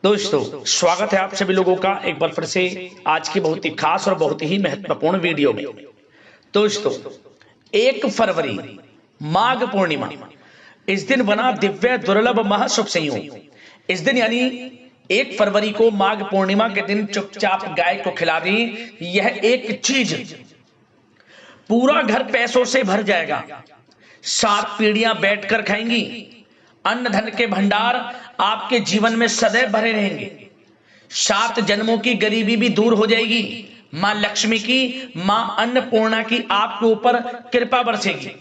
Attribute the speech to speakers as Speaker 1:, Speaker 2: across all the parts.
Speaker 1: दोस्तों, स्वागत है आप सभी लोगों का एक बार फिर से आज की बहुत ही खास और बहुत ही महत्वपूर्ण वीडियो में। दोस्तों, 1 फरवरी माघ पूर्णिमा, इस दिन बना दिव्य दुर्लभ महाशुभ संयोग। इस दिन यानी 1 फरवरी को माघ पूर्णिमा के दिन चुपचाप गाय को खिला दी, यह एक चीज पूरा घर पैसों से भर जाएगा। 7 पीढ़ियां बैठकर खाएंगी, अन्न धन के भंडार आपके जीवन में सदैव भरे रहेंगे। 7 जन्मों की गरीबी भी दूर हो जाएगी। मां लक्ष्मी की, मां अन्नपूर्णा की आपके ऊपर कृपा बरसेगी।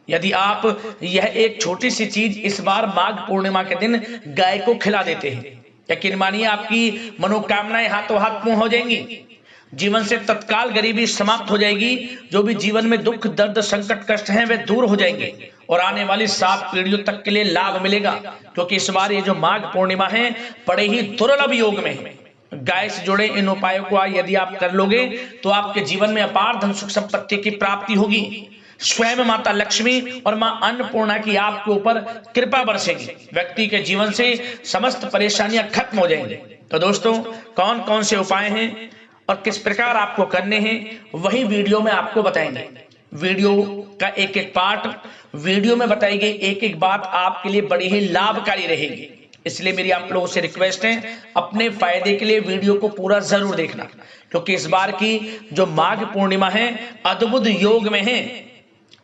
Speaker 1: यदि आप यह एक छोटी सी चीज इस बार माघ पूर्णिमा के दिन गाय को खिला देते हैं, यकीन मानिए आपकी मनोकामनाएं हाथों हाथ पूर्ण हो जाएंगी। जीवन से तत्काल गरीबी समाप्त हो जाएगी। जो भी जीवन में दुख दर्द संकट कष्ट हैं वे दूर हो जाएंगे और आने वाली 7 पीढ़ियों तक के लिए लाभ मिलेगा, क्योंकि इस बार ये जो माघ पूर्णिमा है बड़े ही दुर्लभ योग में है। गाय से जुड़े इन उपायों को यदि आप कर लोगे तो आपके जीवन में अपार धन सुख संपत्ति की प्राप्ति होगी। स्वयं माता लक्ष्मी और मां अन्नपूर्णा की आपके ऊपर कृपा बरसेगी। व्यक्ति के जीवन से समस्त परेशानियां खत्म हो जाएंगी। तो दोस्तों, कौन कौन से उपाय हैं और किस प्रकार आपको करने हैं वही वीडियो में आपको बताएंगे। वीडियो का एक एक पार्ट, वीडियो में बताई गई एक एक बात आपके लिए बड़ी ही लाभकारी रहेगी। इसलिए मेरी आप लोगों से रिक्वेस्ट है, अपने फायदे के लिए वीडियो को पूरा जरूर देखना, क्योंकि इस बार की जो माघ पूर्णिमा है अद्भुत योग में है।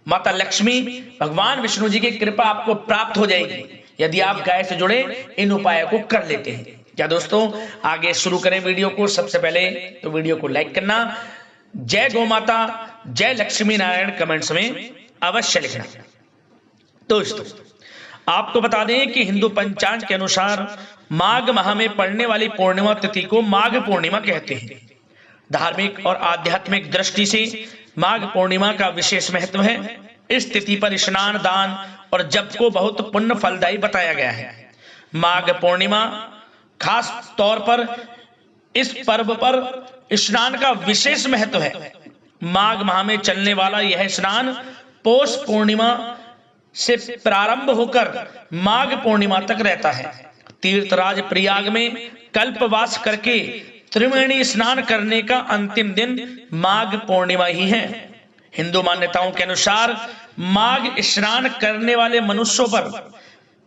Speaker 1: माता लक्ष्मी भगवान विष्णु जी की कृपा आपको प्राप्त हो जाएगी यदि आप गाय से जुड़े इन उपायों को कर लेते हैं। क्या दोस्तों, आगे शुरू करें वीडियो को। सबसे पहले तो वीडियो को लाइक करना, जय गौ माता, जय लक्ष्मी नारायण कमेंट्स में अवश्य लिखना। दोस्तों, आपको बता दें कि हिंदू पंचांग के अनुसार माघ माह में पड़ने वाली पूर्णिमा तिथि को माघ पूर्णिमा कहते हैं। धार्मिक और आध्यात्मिक दृष्टि से माघ पूर्णिमा का विशेष महत्व है। इस तिथि पर स्नान, दान और जप को बहुत पुण्य फलदायी बताया गया है। माघ पूर्णिमा खास तौर पर इस पर्व पर स्नान का विशेष महत्व है। माघ माह में चलने वाला यह स्नान पौष पूर्णिमा से प्रारंभ होकर माघ पूर्णिमा तक रहता है। तीर्थराज प्रयाग में कल्पवास करके त्रिवेणी स्नान करने का अंतिम दिन माघ पूर्णिमा ही है। हिंदू मान्यताओं के अनुसार माघ स्नान करने वाले मनुष्यों पर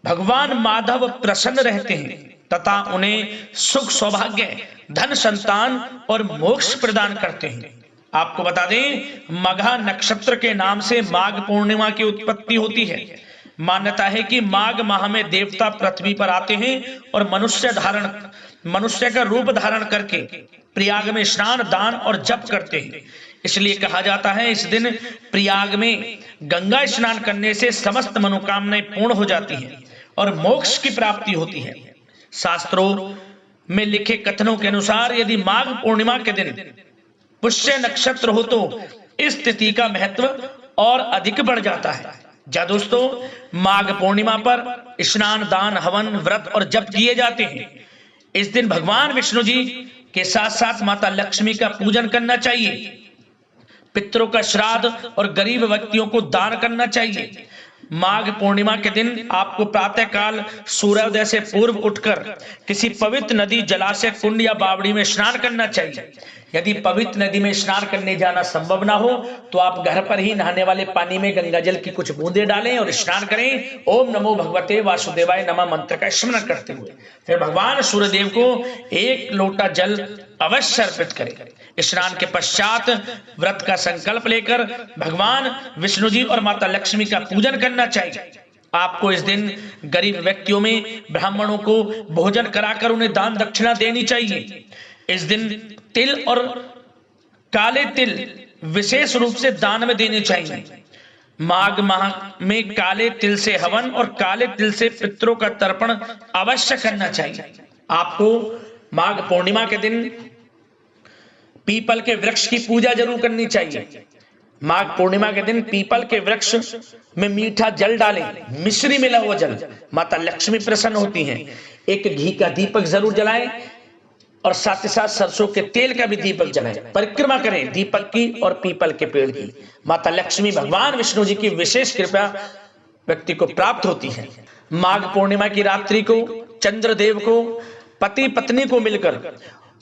Speaker 1: भगवान माधव प्रसन्न रहते हैं तथा उन्हें सुख सौभाग्य, धन संतान और मोक्ष प्रदान करते हैं। आपको बता दें, मघा नक्षत्र के नाम से माघ पूर्णिमा की उत्पत्ति होती है। मान्यता है कि माघ माह में देवता पृथ्वी पर आते हैं और मनुष्य का रूप धारण करके प्रयाग में स्नान, दान और जप करते हैं। इसलिए कहा जाता है इस दिन प्रयाग में गंगा स्नान करने से समस्त मनोकामनाएं पूर्ण हो जाती हैं और मोक्ष की प्राप्ति होती है। शास्त्रों में लिखे कथनों के अनुसार यदि माघ पूर्णिमा के दिन पुष्य नक्षत्र हो तो इस तिथि का महत्व और अधिक बढ़ जाता है। जा दोस्तों, माघ पूर्णिमा पर स्नान, दान, हवन, व्रत और जप किए जाते हैं। इस दिन भगवान विष्णु जी के साथ साथ माता लक्ष्मी का पूजन करना चाहिए। पितरों का श्राद्ध और गरीब व्यक्तियों को दान करना चाहिए। माघ पूर्णिमा के दिन आपको प्रातः काल सूर्योदय से पूर्व उठकर किसी पवित्र नदी, जलाशय, कुंड या बावड़ी में स्नान करना चाहिए। यदि पवित्र नदी में स्नान करने जाना संभव ना हो तो आप घर पर ही नहाने वाले पानी में गंगा जल की कुछ बूंदे डालें और स्नान करें। ओम नमो भगवते वासुदेवाय नमः मंत्र का स्मरण करते हुए फिर भगवान सूर्यदेव को 1 लोटा जल अवश्य अर्पित करें। स्नान के पश्चात व्रत का संकल्प लेकर भगवान विष्णु जी और माता लक्ष्मी का पूजन करना चाहिए। आपको इस दिन गरीब व्यक्तियों में ब्राह्मणों को भोजन कराकर उन्हें दान दक्षिणा देनी चाहिए। इस दिन तिल और काले तिल विशेष रूप से दान में देने चाहिए। माघ माह में काले तिल से हवन और काले तिल से पितरों का तर्पण अवश्य करना चाहिए। आपको माघ पूर्णिमा के दिन पीपल के वृक्ष की पूजा जरूर करनी चाहिए। माघ पूर्णिमा के दिन पीपल के वृक्ष में मीठा जल डालें, मिश्री मिला हुआ जल, माता लक्ष्मी प्रसन्न होती हैं। एक घी का दीपक जरूर जलाएं और साथ ही साथ सरसों के तेल का भी दीपक जलाएं। परिक्रमा करें दीपक की और पीपल के पेड़ की। माता लक्ष्मी, भगवान विष्णु जी की विशेष कृपा व्यक्ति को प्राप्त होती है। माघ पूर्णिमा की रात्रि को चंद्रदेव को पति पत्नी को मिलकर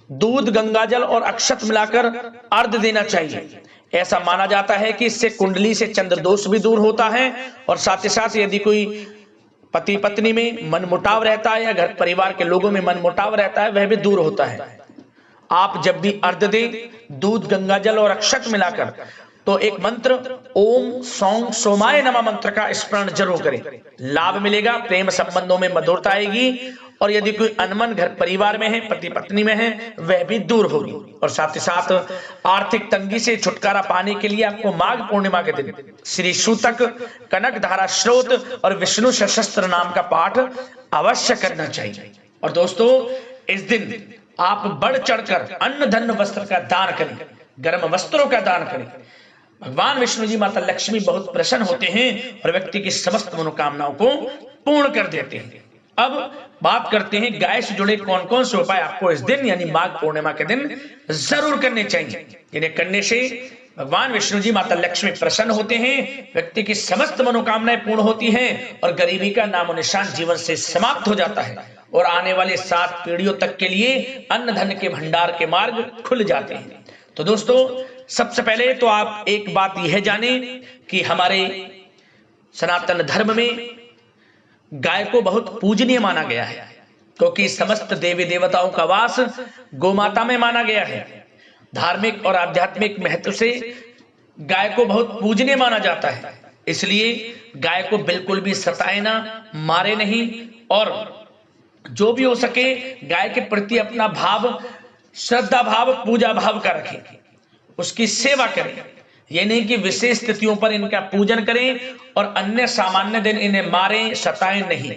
Speaker 1: दूध, गंगाजल और अक्षत मिलाकर अर्घ देना चाहिए। ऐसा माना जाता है कि इससे कुंडली से चंद्र दोष भी दूर होता है और साथ ही साथ यदि कोई पति पत्नी में मनमुटाव रहता है या घर परिवार के लोगों में मनमुटाव रहता है वह भी दूर होता है। आप जब भी अर्घ दें दूध, गंगाजल और अक्षत मिलाकर तो एक मंत्र ओम सौं सोमाय नमः मंत्र का स्मरण जरूर करें। लाभ मिलेगा, प्रेम संबंधों में मधुरता आएगी और यदि कोई अनमन घर परिवार में है, पति पत्नी में है, वह भी दूर होगी। और साथ ही साथ आर्थिक तंगी से छुटकारा पाने के लिए आपको माघ पूर्णिमा के दिन श्री सूतक, कनक धारा स्रोत और विष्णु सहस्त्र नाम का पाठ अवश्य करना चाहिए। और दोस्तों इस दिन आप बढ़ चढ़कर अन्न धन वस्त्र का दान करें, गर्म वस्त्रों का दान करें। भगवान विष्णु जी, माता लक्ष्मी बहुत प्रसन्न होते हैं और व्यक्ति की समस्त मनोकामनाओं को पूर्ण कर देते हैं। अब बात करते हैं गाय से जुड़े कौन कौन से उपाय आपको इस दिन यानी माघ पूर्णिमा के दिन जरूर करने चाहिए। जिन्हें करने से भगवान विष्णु जी, माता लक्ष्मी प्रसन्न होते हैं, व्यक्ति की समस्त मनोकामनाएं पूर्ण होती हैं और गरीबी का नामो निशान जीवन से समाप्त हो जाता है और आने वाले 7 पीढ़ियों तक के लिए अन्न धन के भंडार के मार्ग खुल जाते हैं। तो दोस्तों सबसे पहले तो आप एक बात यह जाने कि हमारे सनातन धर्म में गाय को बहुत पूजनीय माना गया है, क्योंकि समस्त देवी देवताओं का वास गोमाता में माना गया है। धार्मिक और आध्यात्मिक महत्व से गाय को बहुत पूजनीय माना जाता है, इसलिए गाय को बिल्कुल भी सताए ना, मारे नहीं और जो भी हो सके गाय के प्रति अपना भाव, श्रद्धा भाव, पूजा भाव का रखें, उसकी सेवा करें। यह नहीं कि विशेष तिथियों पर इनका पूजन करें और अन्य सामान्य दिन इन्हें मारें, सताएं नहीं।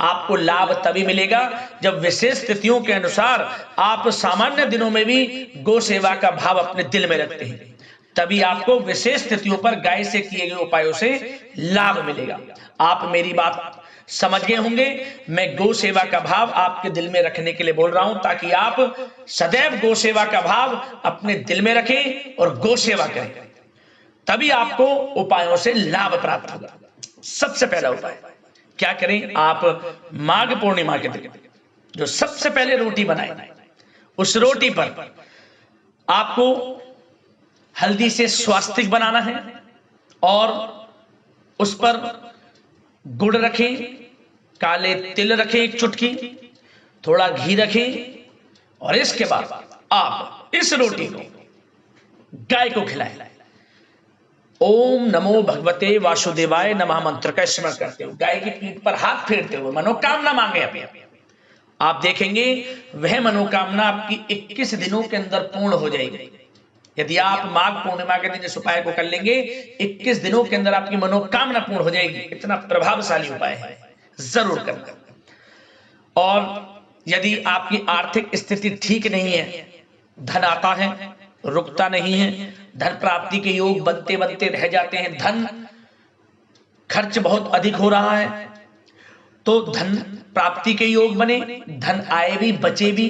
Speaker 1: आपको लाभ तभी मिलेगा जब विशेष तिथियों के अनुसार आप सामान्य दिनों में भी गौ सेवा का भाव अपने दिल में रखते हैं, तभी आपको विशेष तिथियों पर गाय से किए गए उपायों से लाभ मिलेगा। आप मेरी बात समझ गए होंगे। मैं गौ सेवा का भाव आपके दिल में रखने के लिए बोल रहा हूं, ताकि आप सदैव गौ सेवा का भाव अपने दिल में रखें और गौ सेवा करें, तभी आपको उपायों से लाभ प्राप्त होगा। सबसे पहला उपाय क्या करें, आप माघ पूर्णिमा के दिन जो सबसे पहले रोटी बनाएं, उस रोटी पर आपको हल्दी से स्वास्तिक बनाना है और उस पर गुड़ रखें, काले तिल रखें, एक चुटकी, थोड़ा घी रखें और इसके बाद आप इस रोटी को गाय को खिलाएं। ओम नमो भगवते वासुदेवाय नमः मंत्र का स्मरण करते हुए गाय की पीठ पर हाथ फेरते हुए मनोकामना मांगे अपनी। आप देखेंगे वह मनोकामना आपकी 21 दिनों के अंदर पूर्ण हो जाएगी। यदि आप माघ पूर्णिमा के दिन इस उपाय को कर लेंगे, 21 दिनों के अंदर आपकी मनोकामना पूर्ण हो जाएगी। इतना प्रभावशाली उपाय है, जरूर करना। और यदि आपकी आर्थिक स्थिति ठीक नहीं है, धन आता है रुकता नहीं है, धन प्राप्ति के योग बनते बनते रह जाते हैं, धन खर्च बहुत अधिक हो रहा है, तो धन प्राप्ति के योग बने, धन आए भी बचे भी,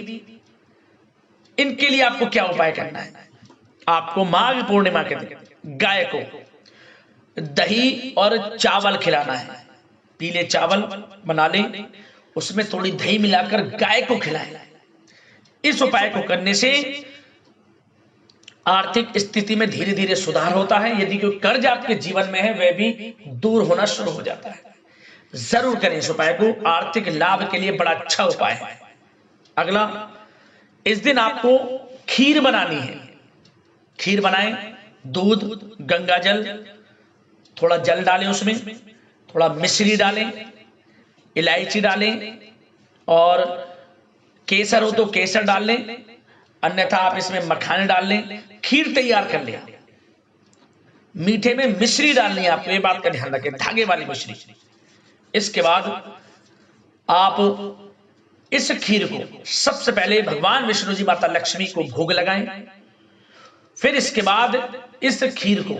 Speaker 1: इनके लिए आपको क्या उपाय करना है? आपको माघ पूर्णिमा के दिन गाय को दही और चावल खिलाना है। पीले चावल बना लें, उसमें थोड़ी दही मिलाकर गाय को खिलाएं। इस उपाय को करने से आर्थिक स्थिति में धीरे धीरे सुधार होता है। यदि कोई कर्ज आपके जीवन में है वह भी दूर होना शुरू हो जाता है। जरूर करें इस उपाय को, आर्थिक लाभ के लिए बड़ा अच्छा उपाय है। अगला, इस दिन आपको खीर बनानी है। खीर बनाएं, दूध, गंगाजल, थोड़ा जल डालें, उसमें थोड़ा मिश्री डालें, इलायची डालें और केसर हो तो केसर डाल लें, अन्यथा आप इसमें मखाने डाल लें। खीर तैयार कर लें। मीठे में मिश्री डालनी है आपको, ये बात का ध्यान रखें, धागे वाली मिश्री। इसके बाद आप इस खीर को सबसे पहले भगवान विष्णु जी, माता लक्ष्मी को भोग लगाएं। फिर इसके बाद इस खीर को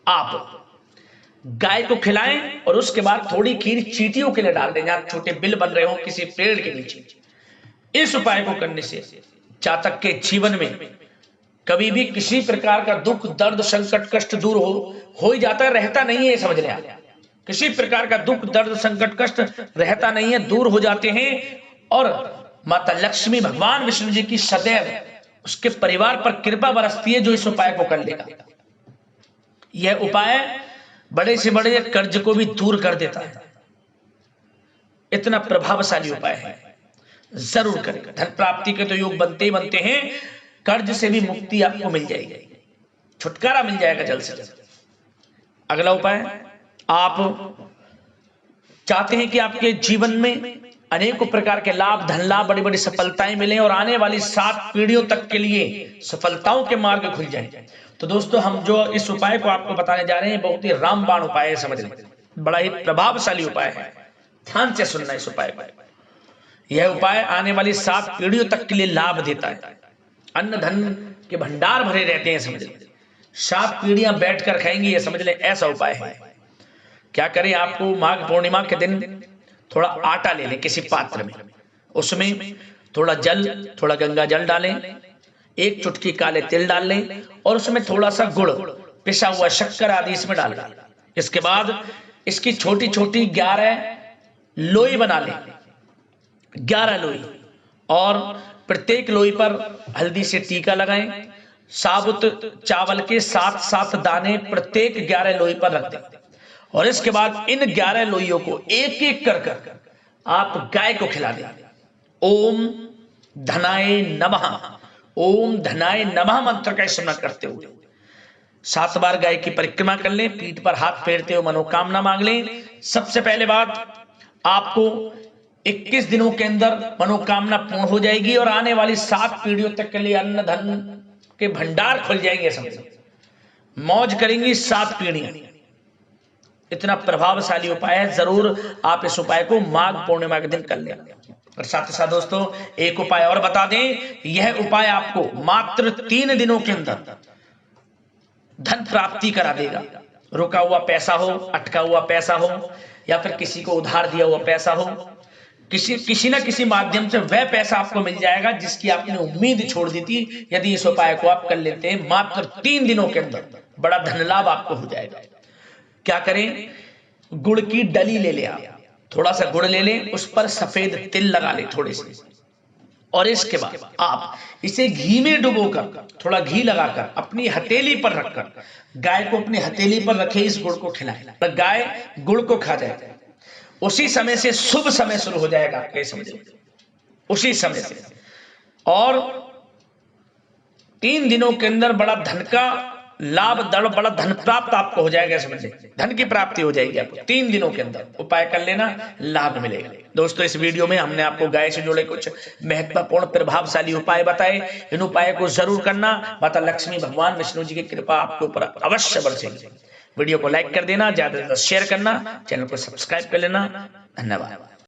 Speaker 1: आप गाय को खिलाएं और उसके बाद थोड़ी खीर चींटियों के लिए डाल दें, जहां छोटे बिल बन रहे हो किसी पेड़ के नीचे। इस उपाय को करने से जातक के जीवन में कभी भी किसी प्रकार का दुख, दर्द, संकट, कष्ट दूर हो ही जाता है, रहता नहीं है। समझ लें आप, किसी प्रकार का दुख, दर्द, संकट, कष्ट रहता नहीं है, दूर हो जाते हैं और माता लक्ष्मी भगवान विष्णु जी की सदैव उसके परिवार पर कृपा बरसती है जो इस उपाय को कर लेगा। यह उपाय बड़े से बड़े कर्ज को भी दूर कर देता है, इतना प्रभावशाली उपाय है, जरूर करें। धन प्राप्ति के तो योग बनते ही बनते हैं, कर्ज से भी मुक्ति आपको मिल जाएगी, छुटकारा मिल जाएगा जल्द से जल्द। अगला उपाय, आप चाहते हैं कि आपके जीवन में अनेकों प्रकार के लाभ, धन लाभ, बड़ी बड़ी सफलताएं मिलें और आने वाली 7 पीढ़ियों तक के लिए सफलताओं के मार्ग खुल जाएं। तो दोस्तों, हम जो इस उपाय को आपको बताने जा रहे हैं बहुत ही रामबाण उपाय है, समझ लें, बड़ा ही प्रभावशाली उपाय है। ध्यान से सुनना इस उपाय को। यह उपाय आने वाली 7 पीढ़ियों तक के लिए लाभ देता है, अन्न धन के भंडार भरे रहते हैं, समझ लें, 7 पीढ़ियां बैठकर खाएंगी, ये समझ लें, ऐसा उपाय है। क्या करें, आपको माघ पूर्णिमा के दिन थोड़ा आटा ले लें किसी पात्र में, उसमें थोड़ा जल, थोड़ा गंगा जल डालें, 1 चुटकी काले तिल डाल लें और उसमें थोड़ा सा गुड़, पिसा हुआ शक्कर आदि इसमें डाल दें। इसके बाद इसकी छोटी छोटी 11 लोई बना लें, 11 लोई, और प्रत्येक लोई पर हल्दी से टीका लगाएं। साबुत चावल के 7-7 दाने प्रत्येक 11 लोई पर रख दें और इसके बाद इन 11 लोइयों को एक एक कर आप गाय को खिला दें। ओम धनाय नमः, ओम धनाय नमः मंत्र का स्मरण करते हुए 7 बार गाय की परिक्रमा कर लें, पीठ पर हाथ फेरते हुए मनोकामना मांग लें। सबसे पहले बात, आपको 21 दिनों के अंदर मनोकामना पूर्ण हो जाएगी और आने वाली 7 पीढ़ियों तक के लिए अन्न धन के भंडार खुल जाएंगे, समझो, मौज करेंगी 7 पीढ़ियां। इतना प्रभावशाली उपाय है, जरूर आप इस उपाय को माघ पूर्णिमा के दिन कर लें। और साथ ही साथ दोस्तों, एक उपाय और बता दें, यह उपाय आपको मात्र 3 दिनों के अंदर धन प्राप्ति करा देगा। रुका हुआ पैसा हो, अटका हुआ पैसा हो, या फिर किसी को उधार दिया हुआ पैसा हो, किसी ना किसी माध्यम से वह पैसा आपको मिल जाएगा जिसकी आपने उम्मीद छोड़ दी थी। यदि इस उपाय को आप कर लेते हैं, मात्र 3 दिनों के अंदर बड़ा धन लाभ आपको हो जाएगा। क्या करें, गुड़ की डली ले लें, आप थोड़ा सा गुड़ ले लें, उस पर सफेद तिल लगा लें थोड़े से, और इसके बाद आप इसे घी में डुबोकर, थोड़ा घी लगाकर अपनी हथेली पर रखकर गाय को अपनी हथेली पर रखे, इस गुड़ को खिलाएं। गाय गुड़ को खा जाए, उसी समय से शुभ समय शुरू हो जाएगा, आपके समझिए, उसी समय से। और 3 दिनों के अंदर बड़ा धन का लाभ, बड़ा धन प्राप्त आपको हो जाएगा, समझिए, धन की प्राप्ति हो जाएगी आपको 3 दिनों के अंदर। उपाय कर लेना, लाभ मिलेगा। दोस्तों, इस वीडियो में हमने आपको गाय से जुड़े कुछ महत्वपूर्ण प्रभावशाली उपाय बताए, इन उपाय को जरूर करना। माता लक्ष्मी भगवान विष्णु जी की कृपा आपके ऊपर अवश्य बरसेगी। वीडियो को लाइक कर देना, ज्यादा से ज्यादा शेयर करना, चैनल को सब्सक्राइब कर लेना। धन्यवाद।